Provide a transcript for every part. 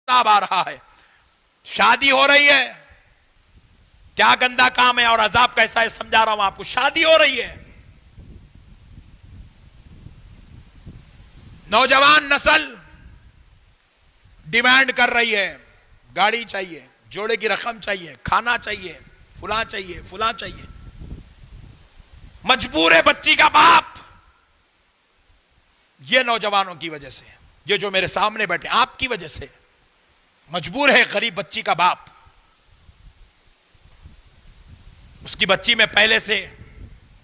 عذاب آ رہا ہے. شادی ہو رہی ہے, کیا گندا کام ہے اور عذاب کیسا ہے سمجھا رہا ہوں آپ کو. شادی ہو رہی ہے, نوجوان نسل ڈیمانڈ کر رہی ہے, گاڑی چاہیے, جوڑے کی رقم چاہیے, کھانا چاہیے, فلاں چاہیے, فلاں چاہیے. مجبور ہے بچی کا باپ. یہ نوجوانوں کی وجہ سے, یہ جو میرے سامنے بیٹھے آپ کی وجہ سے مجبور ہے غریب بچی کا باپ. اس کی بچی میں پہلے سے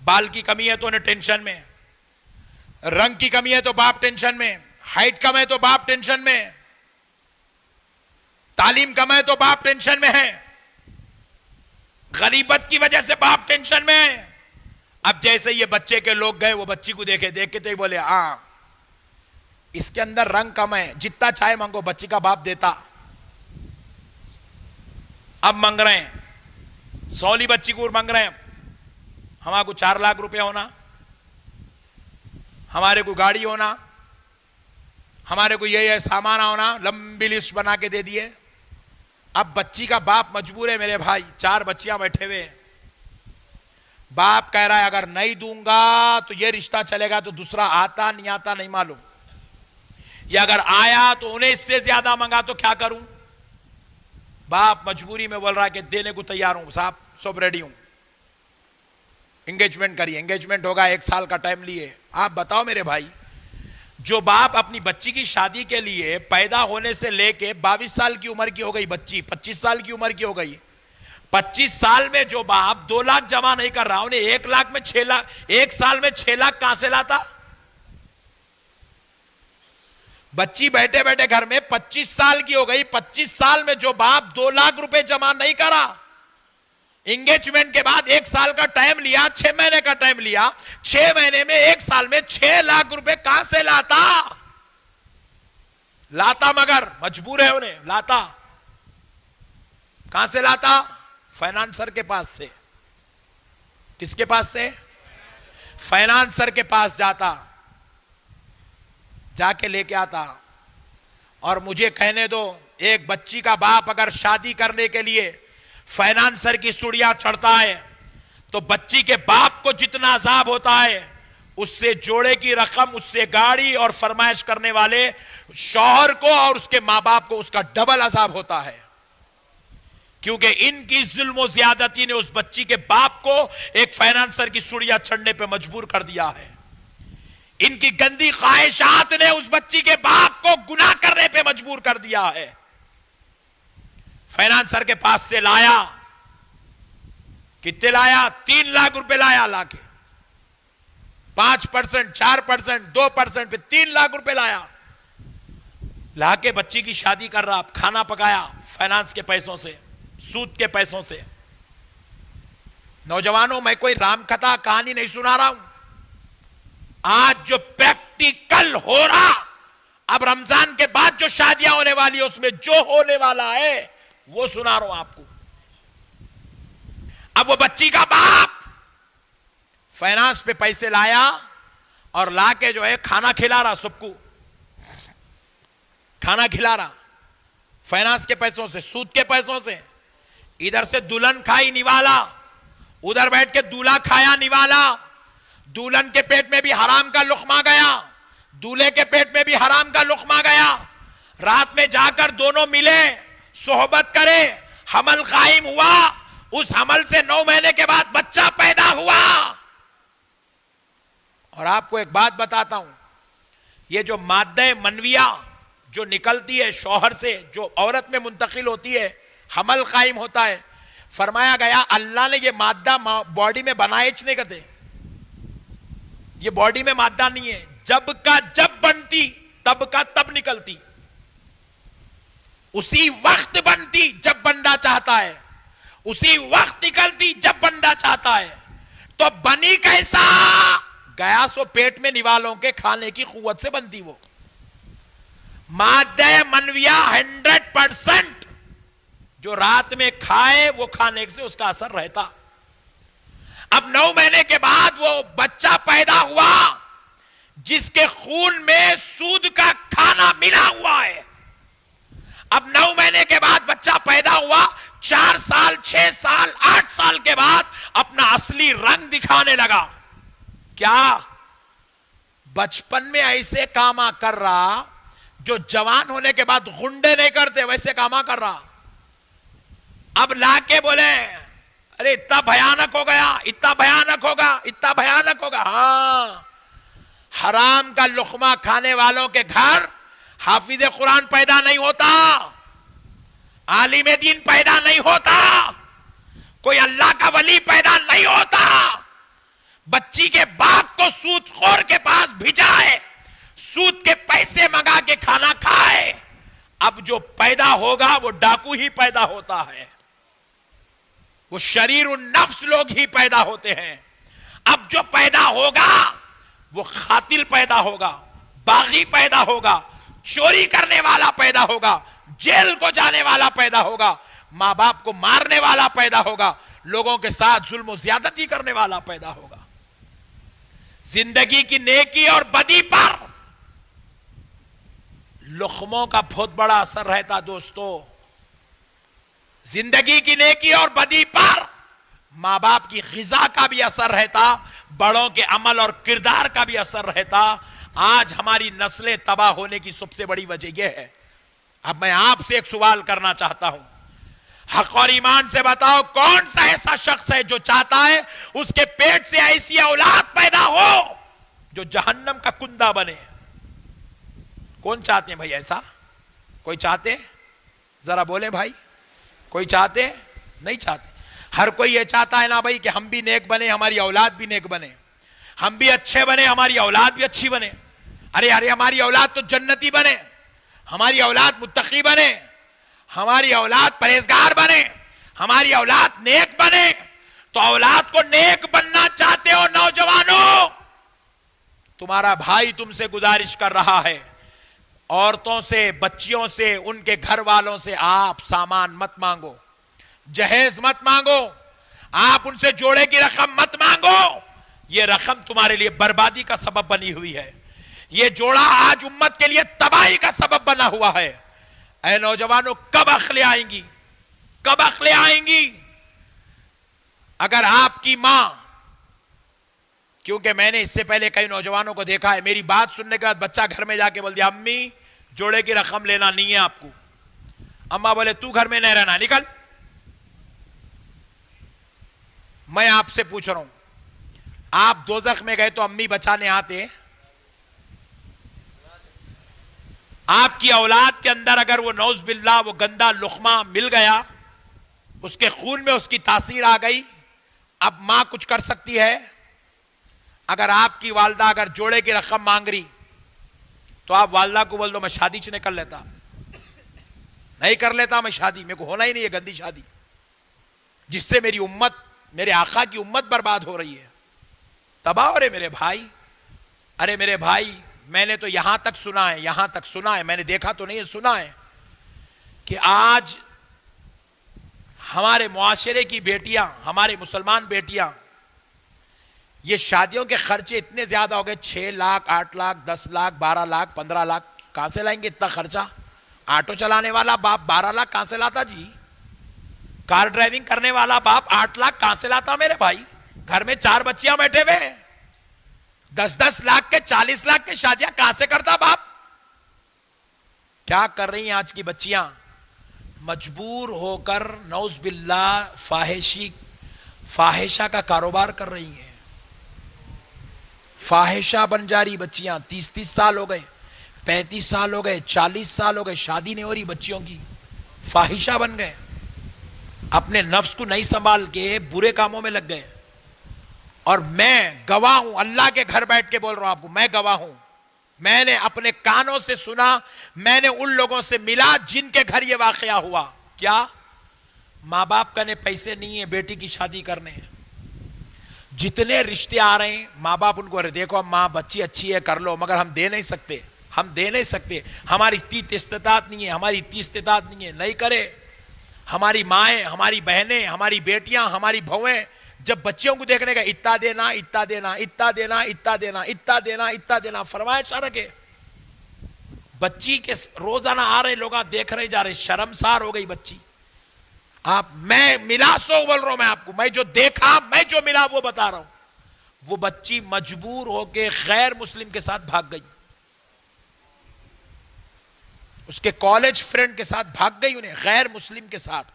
بال کی کمی ہے تو انہیں ٹینشن میں, رنگ کی کمی ہے تو باپ ٹینشن میں, ہائٹ کم ہے تو باپ ٹینشن میں, تعلیم کم ہے تو باپ ٹینشن میں ہے, غریبت کی وجہ سے باپ ٹینشن میں ہے. اب جیسے یہ بچے کے لوگ گئے, وہ بچی کو دیکھتے بولے ہاں اس کے اندر رنگ کم ہے, جتنا چاہے مانگو. بچی کا باپ دیتا. اب مانگ رہے ہیں, سولی بچی کو مانگ رہے ہیں, ہمارے کو 4 لاکھ روپے ہونا, ہمارے کو گاڑی ہونا, ہمارے کو یہ سامان ہونا, لمبی لسٹ بنا کے دے دیے. اب بچی کا باپ مجبور ہے میرے بھائی, 4 بچیاں بیٹھے ہوئے, باپ کہہ رہا ہے اگر نہیں دوں گا تو یہ رشتہ چلے گا تو دوسرا آتا نہیں آتا نہیں معلوم, یا اگر آیا تو انہیں اس سے زیادہ منگا تو کیا کروں. باپ مجبوری میں بول رہا ہے کہ دینے کو تیار ہوں صاحب, سب ریڈی ہوں, انگیجمنٹ کریے. انگیجمنٹ ہوگا 1 سال کا ٹائم لیے. آپ بتاؤ میرے بھائی, جو باپ اپنی بچی کی شادی کے لیے پیدا ہونے سے لے کے 22 سال کی عمر کی ہو گئی بچی, 25 سال کی عمر کی ہو گئی, 25 سال میں جو باپ 2 لاکھ جمع نہیں کر رہا, انہیں 1 لاکھ میں 6 لاکھ, 1 سال میں 6 لاکھ کہاں سے لاتا. بچی بیٹھے بیٹھے گھر میں 25 سال کی ہو گئی, 25 سال میں جو باپ 2 لاکھ روپے جمع نہیں کرا, انگیجمنٹ کے بعد 1 سال کا ٹائم لیا, 6 مہینے کا ٹائم لیا, 6 مہینے میں 1 سال میں 6 لاکھ روپے کہاں سے لاتا. مگر مجبور ہے انہیں, لاتا کہاں سے لاتا, فائنانسر کے پاس سے. کس کے پاس سے, فائنانسر کے پاس جاتا, جا کے لے کے آتا. اور مجھے کہنے دو, ایک بچی کا باپ اگر شادی کرنے کے لیے فائنانسر کی سوڑیاں چڑھتا ہے تو بچی کے باپ کو جتنا عذاب ہوتا ہے, اس سے جوڑے کی رقم, اس سے گاڑی اور فرمائش کرنے والے شوہر کو اور اس کے ماں باپ کو اس کا ڈبل عذاب ہوتا ہے. کیونکہ ان کی ظلم و زیادتی نے اس بچی کے باپ کو ایک فائنانسر کی سوڑیاں چڑھنے پہ مجبور کر دیا ہے. ان کی گندی خواہشات نے اس بچی کے باپ کو گناہ کرنے پہ مجبور کر دیا ہے. فائنانسر کے پاس سے لایا, کتنے لایا, 3 لاکھ روپے لایا, لا کے 5%, 4%, 2% پہ 3 لاکھ روپے لایا, لا کے بچی کی شادی کر رہا, کھانا پکایا فائنانس کے پیسوں سے, سود کے پیسوں سے. نوجوانوں, میں کوئی رام کتھا کہانی نہیں سنا رہا ہوں, آج جو پریکٹیکل ہو رہا, اب رمضان کے بعد جو شادیاں ہونے والی ہے اس میں جو ہونے والا ہے وہ سنا رہا ہوں آپ کو. اب وہ بچی کا باپ فائنانس پہ پیسے لایا اور لا کے جو ہے کھانا کھلا رہا, سب کو کھانا کھلا رہا فائنانس کے پیسوں سے, سود کے پیسوں سے. ادھر سے دلہن کھائی نوالا, ادھر بیٹھ کے دولہا کھایا نوالا. دلہن کے پیٹ میں بھی حرام کا لقمہ گیا, دولہے کے پیٹ میں بھی حرام کا لقمہ گیا. رات میں جا کر دونوں ملے, صحبت کرے, حمل قائم ہوا, اس حمل سے 9 مہینے کے بعد بچہ پیدا ہوا. اور آپ کو ایک بات بتاتا ہوں, یہ جو مادہ منویہ جو نکلتی ہے شوہر سے, جو عورت میں منتقل ہوتی ہے, حمل قائم ہوتا ہے, فرمایا گیا اللہ نے یہ مادہ باڈی میں بنائے نہیں کرتے, یہ باڈی میں مادہ نہیں ہے, جب کا جب بنتی تب کا تب نکلتی, اسی وقت بنتی جب بندہ چاہتا ہے, اسی وقت نکلتی جب بندہ چاہتا ہے. تو بنی کیسا, گیا سو پیٹ میں نوالوں کے کھانے کی قوت سے بنتی. وہ مادہ منویہ 100% جو رات میں کھائے وہ کھانے سے اس کا اثر رہتا. اب 9 مہینے کے بعد وہ بچہ پیدا ہوا جس کے خون میں سود کا کھانا ملا ہوا ہے. اب 4 سال 6 سال 8 سال کے بعد اپنا اصلی رنگ دکھانے لگا. کیا بچپن میں ایسے کاما کر رہا جو جوان ہونے کے بعد غنڈے نہیں کرتے ویسے کاما کر رہا. اب لا کے بولے ارے اتنا بھیانک ہو گیا, اتنا بھیانک ہوگا, اتنا بھیانک ہوگا. ہاں, حرام کا لقمہ کھانے والوں کے گھر حافظ قرآن پیدا نہیں ہوتا, عالم دین پیدا نہیں ہوتا, کوئی اللہ کا ولی پیدا نہیں ہوتا. بچی کے باپ کو سود خور کے پاس بھیجائے, سود کے پیسے منگا کے کھانا کھائے. اب جو پیدا ہوگا وہ ڈاکو ہی پیدا ہوتا ہے, وہ شریر النفس لوگ ہی پیدا ہوتے ہیں. اب جو پیدا ہوگا وہ قاتل پیدا ہوگا, باغی پیدا ہوگا, چوری کرنے والا پیدا ہوگا, جیل کو جانے والا پیدا ہوگا, ماں باپ کو مارنے والا پیدا ہوگا, لوگوں کے ساتھ ظلم و زیادتی کرنے والا پیدا ہوگا. زندگی کی نیکی اور بدی پر لقموں کا بہت بڑا اثر رہتا دوستو. زندگی کی نیکی اور بدی پر ماں باپ کی غذا کا بھی اثر رہتا, بڑوں کے عمل اور کردار کا بھی اثر رہتا. آج ہماری نسلیں تباہ ہونے کی سب سے بڑی وجہ یہ ہے. اب میں آپ سے ایک سوال کرنا چاہتا ہوں, حق اور ایمان سے بتاؤ کون سا ایسا شخص ہے جو چاہتا ہے اس کے پیٹ سے ایسی اولاد پیدا ہو جو جہنم کا کندہ بنے؟ کون چاہتے ہیں بھائی ایسا؟ کوئی چاہتے؟ ذرا بولیں بھائی, کوئی چاہتے؟ نہیں چاہتے. ہر کوئی یہ چاہتا ہے نا بھائی کہ ہم بھی نیک بنے, ہماری اولاد بھی نیک بنے, ہم بھی اچھے بنے, ہماری اولاد بھی اچھی بنے. ارے ہماری اولاد تو جنتی بنے, ہماری اولاد متقی بنے, ہماری اولاد پرہیزگار بنے, ہماری اولاد نیک بنے. تو اولاد کو نیک بننا چاہتے ہو نوجوانوں, تمہارا بھائی تم سے گزارش کر رہا ہے, عورتوں سے, بچیوں سے, ان کے گھر والوں سے آپ سامان مت مانگو, جہیز مت مانگو, آپ ان سے جوڑے کی رقم مت مانگو. یہ رقم تمہارے لیے بربادی کا سبب بنی ہوئی ہے. یہ جوڑا آج امت کے لیے تباہی کا سبب بنا ہوا ہے. اے نوجوانوں, کب عقلیں آئیں گی, کب عقلیں آئیں گی؟ اگر آپ کی ماں, کیونکہ میں نے اس سے پہلے کئی نوجوانوں کو دیکھا ہے, میری بات سننے کے بعد بچہ گھر میں جا کے بول دیا امی جوڑے کی رقم لینا نہیں ہے آپ کو. اماں بولے تو گھر میں نہیں رہنا, نکل. میں آپ سے پوچھ رہا ہوں, آپ دوزخ میں گئے تو امی بچانے آتے؟ آپ کی اولاد کے اندر اگر وہ نعوذ باللہ وہ گندا لقمہ مل گیا, اس کے خون میں اس کی تاثیر آ گئی, اب ماں کچھ کر سکتی ہے؟ اگر آپ کی والدہ اگر جوڑے کی رقم مانگ رہی تو آپ والدہ کو بول دو میں شادی نہیں کر لیتا, نہیں کر لیتا میں شادی, میرے کو ہونا ہی نہیں ہے گندی شادی جس سے میری امت, میرے آقا کی امت برباد ہو رہی ہے, تباہ ہو رہے میرے بھائی. ارے میرے بھائی, میں نے تو یہاں تک سنا ہے, یہاں تک سنا ہے, میں نے دیکھا تو نہیں ہے, سنا ہے کہ آج ہمارے معاشرے کی بیٹیاں, ہمارے مسلمان بیٹیاں, یہ شادیوں کے خرچے اتنے زیادہ ہو گئے, 6 لاکھ 8 لاکھ 10 لاکھ 12 لاکھ 15 لاکھ, کہاں سے لائیں گے اتنا خرچہ؟ آٹو چلانے والا باپ 12 لاکھ کہاں سے لاتا جی؟ کار ڈرائیونگ کرنے والا باپ 8 لاکھ کہاں سے لاتا میرے بھائی؟ گھر میں 4 بچیاں بیٹھے ہوئے, 10 لاکھ کے 40 لاکھ کے شادیاں کہاں سے کرتا باپ؟ کیا کر رہی ہیں آج کی بچیاں؟ مجبور ہو کر نعوذ باللہ فاحشہ کا کاروبار کر رہی ہیں, فاحشہ بن جا رہی بچیاں. 30 سال ہو گئے, 35 سال ہو گئے, 40 سال ہو گئے, شادی نہیں ہو رہی بچیوں کی, فاحشہ بن گئے, اپنے نفس کو نہیں سنبھال کے برے کاموں میں لگ گئے. اور میں گواہ ہوں, اللہ کے گھر بیٹھ کے بول رہا ہوں آپ کو, میں گواہ ہوں, میں نے اپنے کانوں سے سنا, میں نے ان لوگوں سے ملا جن کے گھر یہ واقعہ ہوا. کیا ماں باپ کا نے پیسے نہیں ہیں بیٹی کی شادی کرنے, جتنے رشتے آ رہے ہیں ماں باپ ان کو دیکھو ماں بچی اچھی ہے کر لو, مگر ہم دے نہیں سکتے, ہم دے نہیں سکتے, ہماری اتنی استطاعت نہیں ہے, ہماری اتنی استطاعت نہیں ہے, نہیں کرے. ہماری مائیں, ہماری بہنیں, ہماری بیٹیاں, ہماری بہویں جب بچیوں کو دیکھنے کا اتنا دینا, اتنا دینا, اتنا دینا, اتنا دینا, اتنا دینا, اتنا دینا, فرمائش رکھے. بچی کے روزانہ آ رہے لوگ دیکھ رہے جا رہے, شرمسار ہو گئی بچی. میں ملا سو بول رہا ہوں، میں آپ کو، میں جو دیکھا، میں جو ملا وہ بتا رہا ہوں. وہ بچی مجبور ہو کے غیر مسلم کے ساتھ بھاگ گئی، اس کے کالج فرینڈ کے ساتھ بھاگ گئی، انہیں غیر مسلم کے ساتھ.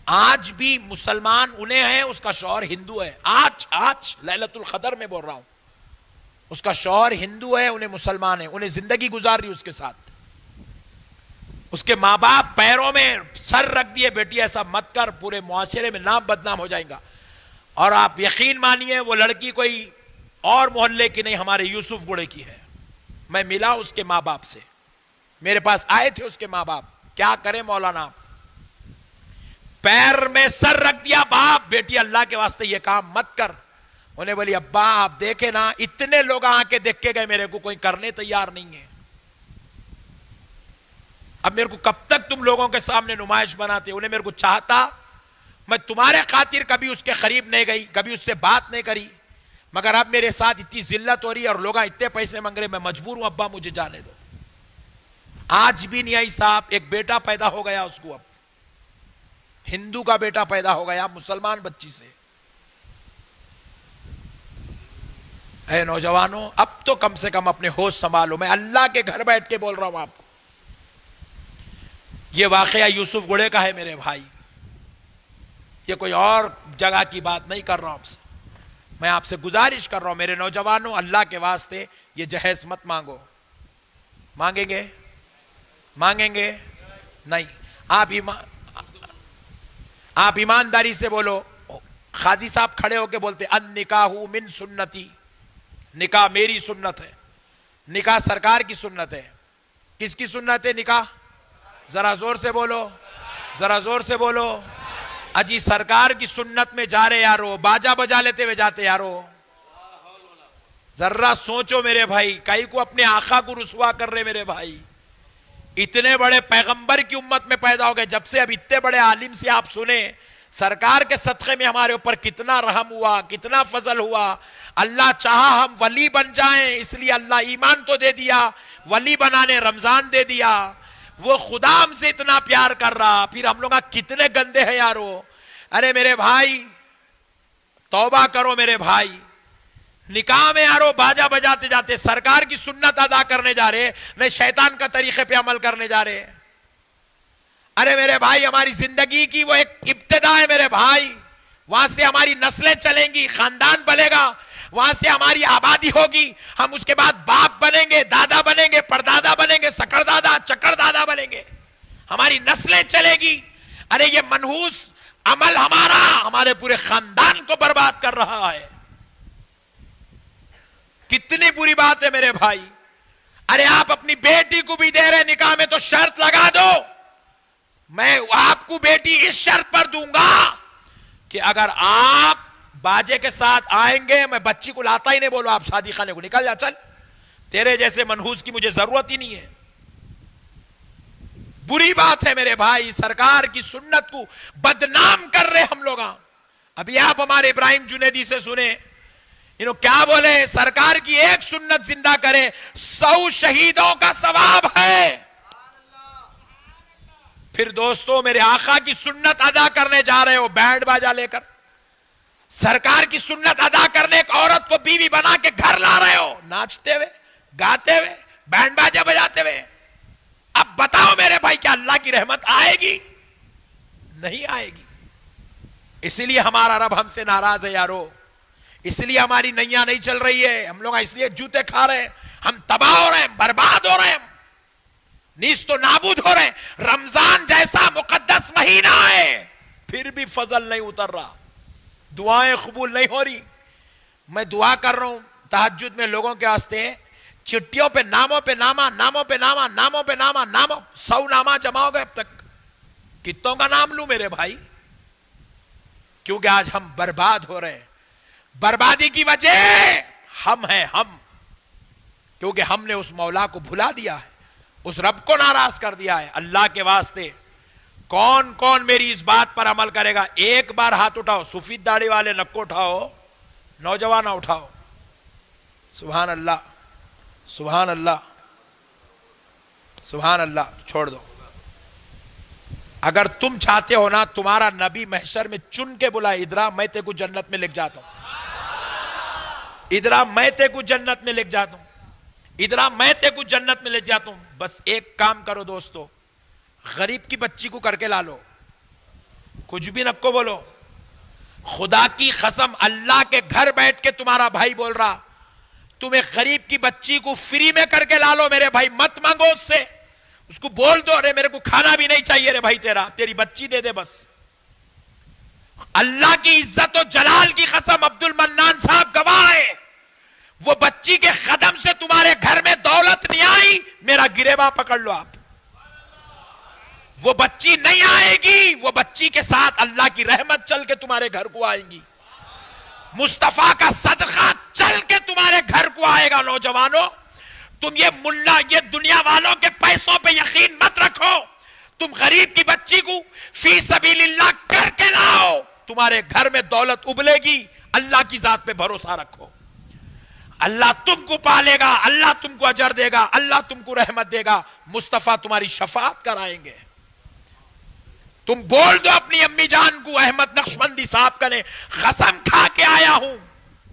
آج بھی مسلمان انہیں ہیں، اس کا شوہر ہندو ہے. آج لیلۃ القدر میں بول رہا ہوں، اس کا شوہر ہندو ہے، انہیں مسلمان ہے، انہیں زندگی گزار رہی اس کے ساتھ. اس کے ماں باپ پیروں میں سر رکھ دیے، بیٹی ایسا مت کر، پورے معاشرے میں نام بدنام ہو جائیں گا. اور آپ یقین مانیے وہ لڑکی کوئی اور محلے کی نہیں، ہمارے یوسف گڑے کی ہے. میں ملا اس کے ماں باپ سے، میرے پاس آئے تھے اس کے ماں باپ. کیا کرے مولانا، پیر میں سر رکھ دیا باپ، بیٹی اللہ کے واسطے یہ کام مت کر. انہیں بولی ابا آپ دیکھیں نا، اتنے لوگ آ کے دیکھ کے گئے، میرے کو کوئی کرنے تیار نہیں ہے. اب میرے کو کب تک تم لوگوں کے سامنے نمائش بناتے؟ انہیں میرے کو چاہتا، میں تمہارے خاطر کبھی اس کے قریب نہیں گئی، کبھی اس سے بات نہیں کری، مگر اب میرے ساتھ اتنی ذلت ہو رہی ہے اور لوگ اتنے پیسے مانگ رہے، میں مجبور ہوں ابا مجھے جانے دو. آج بھی نیائی صاحب ایک بیٹا پیدا ہو گیا اس کو، اب ہندو کا بیٹا پیدا ہو گیا مسلمان بچی سے. اے نوجوانوں، اب تو کم سے کم اپنے ہوش سنبھالو. میں اللہ کے گھر بیٹھ کے بول رہا ہوں آپ کو. یہ واقعہ یوسف گڑے کا ہے میرے بھائی، یہ کوئی اور جگہ کی بات نہیں کر رہا ہوں آپ سے. میں آپ سے گزارش کر رہا ہوں میرے نوجوانوں، اللہ کے واسطے یہ جہیز مت مانگو. مانگیں گے؟ مانگیں گے؟ نہیں. آپ ایمانداری سے بولو. قاضی صاحب کھڑے ہو کے بولتے النکاح من سنتی، نکاح میری سنت ہے. نکاح سرکار کی سنت ہے. کس کی سنت ہے نکاح؟ ذرا زور سے بولو، ذرا زور سے بولو. اجی سرکار کی سنت میں جا رہے یارو، باجا بجا لیتے ہوئے جاتے یارو. ذرا سوچو میرے بھائی، کئی کو اپنے آقا کو رسوا کر رہے میرے بھائی. اتنے بڑے پیغمبر کی امت میں پیدا ہو گئے، جب سے اب اتنے بڑے عالم سے آپ سنیں، سرکار کے صدقے میں ہمارے اوپر کتنا رحم ہوا، کتنا فضل ہوا. اللہ چاہا ہم ولی بن جائیں، اس لیے اللہ ایمان تو دے دیا، ولی بنانے رمضان دے دیا. وہ خدا ہم سے اتنا پیار کر رہا، پھر ہم لوگ کتنے گندے ہیں یارو. ارے میرے بھائی توبہ کرو میرے بھائی. نکاح میں یارو باجا بجاتے جاتے سرکار کی سنت ادا کرنے جا رہے، نہیں شیطان کا طریقے پہ عمل کرنے جا رہے. ارے میرے بھائی ہماری زندگی کی وہ ایک ابتدا ہے میرے بھائی، وہاں سے ہماری نسلیں چلیں گی، خاندان بنے گا، وہاں سے ہماری آبادی ہوگی. ہم اس کے بعد باپ بنیں گے، دادا بنیں گے، پردادا بنیں گے، سکڑ دادا چکر دادا بنیں گے، ہماری نسلیں چلے گی. ارے یہ منحوس عمل ہمارا ہمارے پورے خاندان کو برباد کر رہا ہے. کتنی بری بات ہے میرے بھائی. ارے آپ اپنی بیٹی کو بھی دے رہے نکاح میں تو شرط لگا دو، میں آپ کو بیٹی اس شرط پر دوں گا کہ اگر آپ باجے کے ساتھ آئیں گے، میں بچی کو لاتا ہی نہیں، بولو آپ شادی خانے کو نکل جا، چل تیرے جیسے منحوس کی مجھے ضرورت ہی نہیں ہے. بری بات ہے میرے بھائی، سرکار کی سنت کو بدنام کر رہے ہم لوگ. ابھی آپ ہمارے ابراہیم جنیدی سے سنیں، انہوں کیا بولے؟ سرکار کی ایک سنت زندہ کرے 100 شہیدوں کا ثواب ہے. پھر دوستو میرے آقا کی سنت ادا کرنے جا رہے ہو بینڈ باجا لے کر، سرکار کی سنت ادا کرنے ایک عورت کو بیوی بنا کے گھر لا رہے ہو، ناچتے ہوئے، گاتے ہوئے، بینڈ باجا بجاتے ہوئے. اب بتاؤ میرے بھائی کیا اللہ کی رحمت آئے گی؟ نہیں آئے گی. اسی لیے ہمارا رب ہم سے ناراض ہے یارو، اس لیے ہماری نیا نہیں چل رہی ہے. ہم لوگ اس لیے جوتے کھا رہے ہیں، ہم تباہ ہو رہے ہیں، برباد ہو رہے ہیں، نیست و نابود ہو رہے ہیں. رمضان جیسا مقدس مہینہ ہے، پھر بھی فضل نہیں اتر رہا، دعائیں قبول نہیں ہو رہی. میں دعا کر رہا ہوں تہجد میں لوگوں کے واسطے، چٹیوں پہ ناموں پہ نامہ، ناموں پہ نامہ، ناموں پہ نامہ، ناموں 100 نامہ جمع ہو گئے اب تک. کتوں کا نام لوں میرے بھائی؟ کیونکہ آج ہم برباد ہو رہے ہیں. بربادی کی وجہ ہم ہیں، ہم، کیونکہ ہم نے اس مولا کو بھلا دیا ہے، اس رب کو ناراض کر دیا ہے. اللہ کے واسطے کون کون میری اس بات پر عمل کرے گا؟ ایک بار ہاتھ اٹھاؤ. سفید داڑھی والے نکو اٹھاؤ، نوجوان اٹھاؤ. سبحان اللہ، سبحان اللہ، سبحان اللہ. چھوڑ دو. اگر تم چاہتے ہو نا تمہارا نبی محشر میں چن کے بلائے، ادھرا میں تے کو جنت میں لکھ جاتا ہوں، ادھرا میں تے کو جنت میں لکھ جاتا ہوں، ادھرا میں تے کو جنت میں لکھ جاتا ہوں. بس ایک کام کرو دوستو، غریب کی بچی کو کر کے لا لو، کچھ بھی نکو بولو. خدا کی قسم، اللہ کے گھر بیٹھ کے تمہارا بھائی بول رہا، تم ایک غریب کی بچی کو فری میں کر کے لا لو میرے بھائی، مت مانگو اس سے، اس کو بول دو ارے میرے کو کھانا بھی نہیں چاہیے رے بھائی، تیری بچی دے دے بس. اللہ کی عزت و جلال کی قسم، عبد المنان صاحب گواہ ہے، وہ بچی کے قدم سے تمہارے گھر میں دولت نہیں آئی، میرا گریباں پکڑ لو آپ. وہ بچی نہیں آئے گی، وہ بچی کے ساتھ اللہ کی رحمت چل کے تمہارے گھر کو آئیں گی، مصطفیٰ کا صدقہ چل کے تمہارے گھر کو آئے گا. نوجوانوں، تم یہ ملا، یہ دنیا والوں کے پیسوں پہ یقین مت رکھو، تم غریب کی بچی کو فی سبیل اللہ کر کے لاؤ، تمہارے گھر میں دولت ابلے گی. اللہ کی ذات پہ بھروسہ رکھو، اللہ تم کو پالے گا، اللہ تم کو اجر دے گا، اللہ تم کو رحمت دے گا، مصطفیٰ تمہاری شفاعت کرائیں گے. تم بول دو اپنی امی جان کو، احمد نقشبندی صاحب کا نے قسم کھا کے آیا ہوں،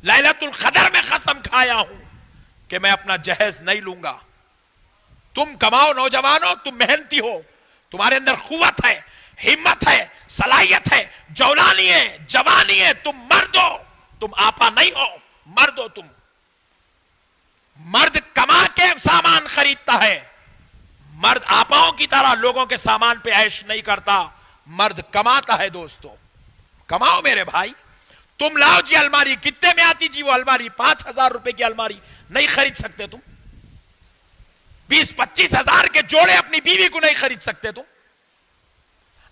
لیلۃ القدر میں قسم کھایا ہوں کہ میں اپنا جہیز نہیں لوں گا. تم کماؤ نوجوانوں، تم محنتی ہو، تمہارے اندر قوت ہے، ہمت ہے، صلاحیت ہے، جولانی ہے، جوانی ہے، تم مرد ہو، تم آپا نہیں ہو، مرد ہو تم. مرد کما کے سامان خریدتا ہے، مرد آپاؤں کی طرح لوگوں کے سامان پہ عیش نہیں کرتا، مرد کماتا ہے. دوستو کماؤ میرے بھائی. تم لاؤ جی الماری، کتنے میں آتی جی وہ الماری؟ 5,000 روپے کی الماری نہیں خرید سکتے تم؟ 20-25 ہزار کے جوڑے اپنی بیوی کو نہیں خرید سکتے تم؟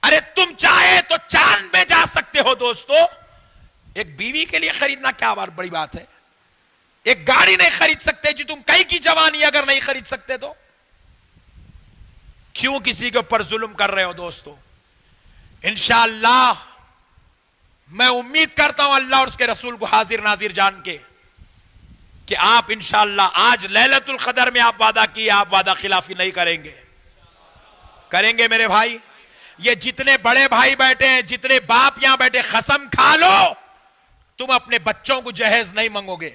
ارے تم چاہے تو چاند میں جا سکتے ہو دوستو، ایک بیوی کے لیے خریدنا کیا بڑی بات ہے؟ ایک گاڑی نہیں خرید سکتے جی تم، کئی کی جوانی اگر نہیں خرید سکتے تو کیوں کسی کے اوپر ظلم کر رہے ہو دوستو؟ انشاءاللہ میں امید کرتا ہوں اللہ اور اس کے رسول کو حاضر ناظر جان کے کہ آپ انشاءاللہ آج لیلۃ القدر میں آپ وعدہ کیے، آپ وعدہ خلافی نہیں کریں گے. کریں گے میرے بھائی؟ یہ جتنے بڑے بھائی بیٹھے ہیں، جتنے باپ یہاں بیٹھے، قسم کھا لو تم اپنے بچوں کو جہیز نہیں مانگو گے،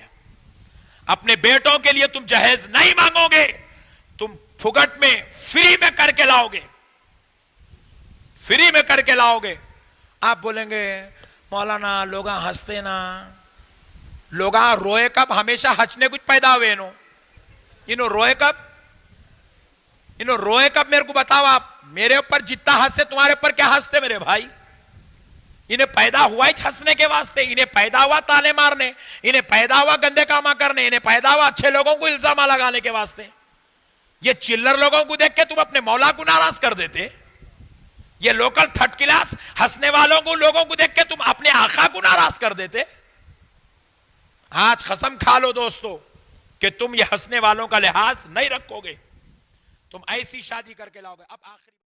اپنے بیٹوں کے لیے تم جہیز نہیں مانگو گے، تم پھگٹ میں فری میں کر کے لاؤ گے، فری میں کر کے لاؤ گے. آپ بولیں گے مولانا لوگاں ہنستے نا، لوگاں روئے کب؟ ہمیشہ ہنسنے کچھ پیدا ہوئے انہوں روئے کب؟ انہوں روئے کب میرے کو بتاؤ آپ. میرے اوپر جتنا ہنسے تمہارے اوپر کیا ہنستے میرے بھائی؟ انہیں پیدا ہوا ہی ہنسنے کے واسطے، انہیں پیدا ہوا تانے مارنے، انہیں پیدا ہوا گندے کاما کرنے، انہیں پیدا ہوا اچھے لوگوں کو الزام لگانے کے واسطے. یہ چلر لوگوں کو دیکھ کے تم اپنے مولا کو ناراض کر دیتے، یہ لوکل تھرڈ کلاس ہنسنے والوں کو لوگوں کو دیکھ کے تم اپنے آقا کو ناراض کر دیتے. آج قسم کھا لو دوستو کہ تم یہ ہنسنے والوں کا لحاظ نہیں رکھو گے، تم ایسی شادی کر کے لاؤ گے. اب آخری